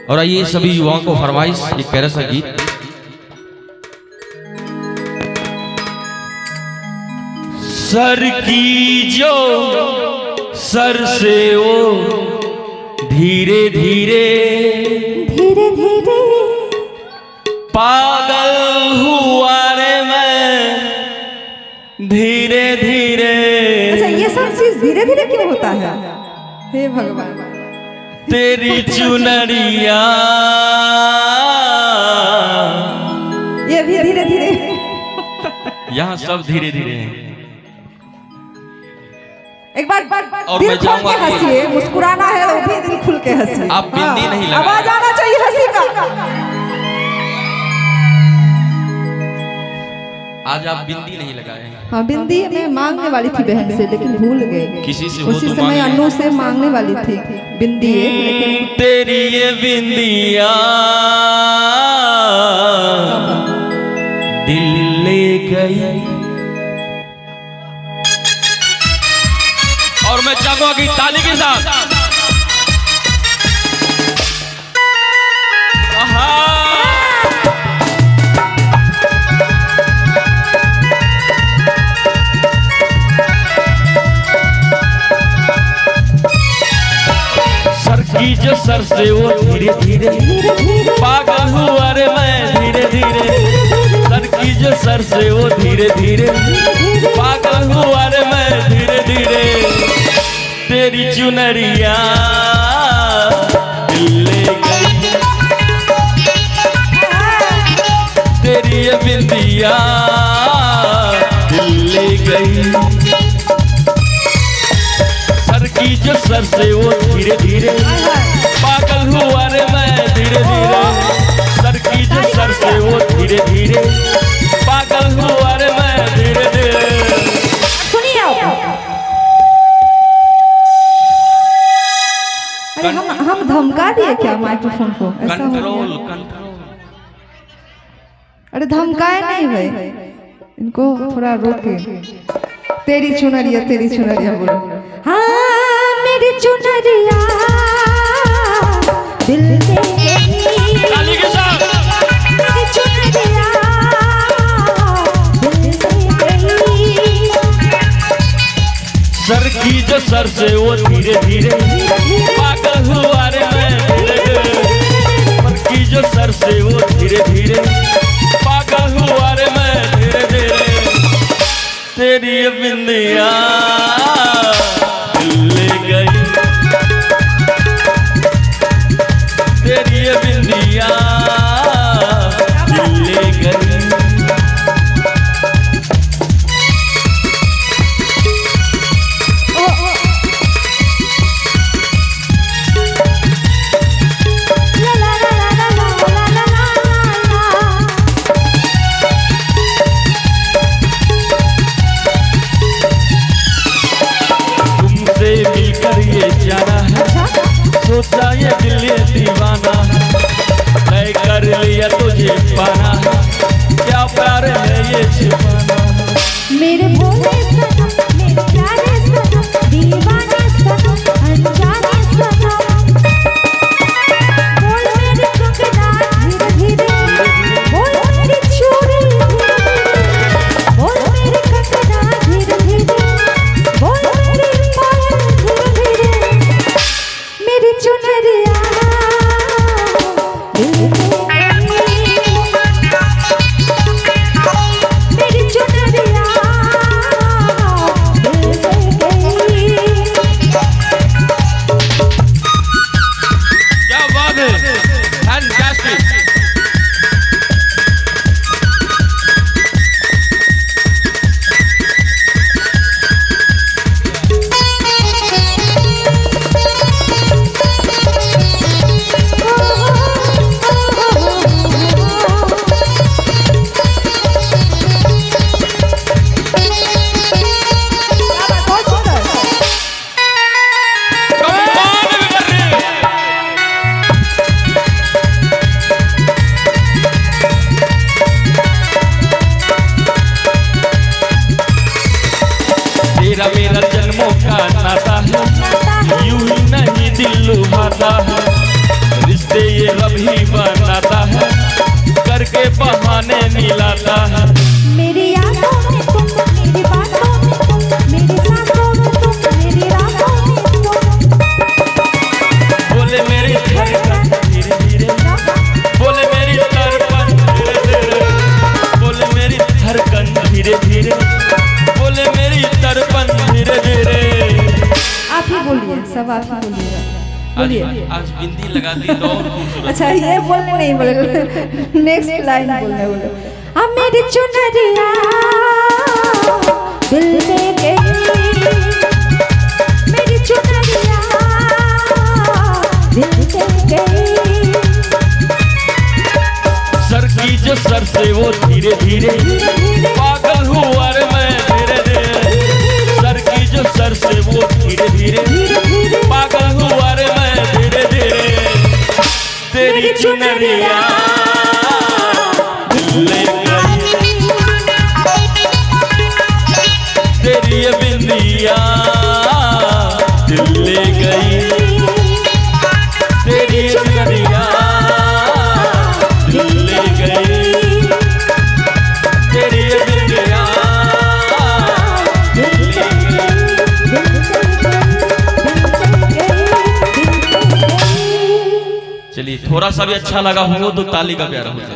और आइए सभी युवाओं को फरमाइश एक प्यारा सा गीत। सर की जो सर से वो धीरे धीरे धीरे धीरे पागल हुआ रे मैं धीरे धीरे। अच्छा ये सब चीज धीरे धीरे क्यों होता है? हे भगवान, तेरी चुनरिया ये भी धीरे धीरे। यहाँ सब धीरे धीरे हैं। एक बार और दिल मैं खोल जाऊंगा के हंसिए, मुस्कुराना है वो भी दिल खुल के हंसिए। आप बिंदी नहीं लगाए। आवाज आना चाहिए हंसी का। आज आप बिंदी नहीं लगाए हैं। हाँ बिंदी मैं मांगने वाली थी बहन से, लेकिन भूल गई। किसी से हो उसी तो समय मांग अन्नू से मांगने वाली थी बिंदी एक, लेकिन तेरी ये बिंदिया दिल ले गई। और मैं चाहूंगा कि ताली के साथ सर की जो सर से वो धीरे धीरे पागल हुआ रे मैं धीरे धीरे। सर की जो सर से वो धीरे धीरे पागल हुआ रे मैं धीरे धीरे। तेरी चुनरिया दिल ले गई, तेरी ये बिंदिया दिल ले गई। सर की जो सर से वो धीरे धीरे पागल हुआ रे मैं धीरे धीरे। सर की जो सर से वो धीरे धीरे पागल हुआ रे मैं धीरे धीरे। सुनिए अरे हम धमका दिए क्या माइक्रोफोन को? ऐसा हो गया? Control control. अरे धमकाए नहीं भाई, इनको थोड़ा रोके। तेरी चुनरिया बोलो। हाँ मेरी चुनरिया दिल ले गई, ताली के साथ। मेरी चुनरिया दिल ले गई। सर की जो सर से वो धीरे धीरे पागल हुआ रे मैं धीरे धीरे। सर की जो सर से वो धीरे धीरे पागल हुआ रे मैं धीरे धीरे। तेरी ये बिंदिया दिल ले गई, तेरी ये बिंदिया दिल ले गई। ला ला ला ला ला ला ला ला ला। तुमसे मिलकर ये जाना है, सोचा ये दिल ये दीवाना है। तय कर लिया तुझे पाना है, क्या प्यार है ये छिपाना है। मेरे भोले सनम, मेरे प्यारे सनम, दीवाने सनम, अनजाने सनम। बोल मेरी कंगना धीरे धीरे, बोल मेरी चूड़ी धीरे धीरे, बोल मेरी कंगना धीरे धीरे, बोल मेरी पायल धीरे धीरे। मेरी चुनरिया दिल ले गई, मेरी चुनरिया दिल ले गई। क्या बात है, फैंटास्टिक। के बहाने मिलाता है। मेरी यादों में तुम, मेरी बातों में तुम, मेरी सांसों में तुम, मेरी रातों में तुम। बोले मेरी धड़कन धीरे धीरे, बोले मेरी तड़पन धीरे धीरे, बोले मेरी धड़कन धीरे धीरे, बोले मेरी तड़पन धीरे धीरे। आप ही बोलिए, सब आप ही बोलिएगा। बोलिए। आज बिंदी लगा दी तो और खूबसूरत। अच्छा ये बोलने नहीं बोले, नेक्स्ट लाइन बोलने बोले। अब मेरी चुनरिया दिल में गई, मेरी चुनरिया दिल में गई। सर की जो सर से वो धीरे धीरे, पागल हुआ रे मैं धीरे धीरे। सर की जो सर से वो धीरे धीरे, पागल हुआ रे मैं धीरे धीरे। तेरी चुनरिया दिल ले गई, तेरी ये बिंदिया दिल ले गई, तेरी ये चुनरिया दिल ले गई, तेरी ये बिंदिया दिल ले गई। चलिए थोड़ा सा भी अच्छा लगा हो तो ताली का प्यारा हो जाए।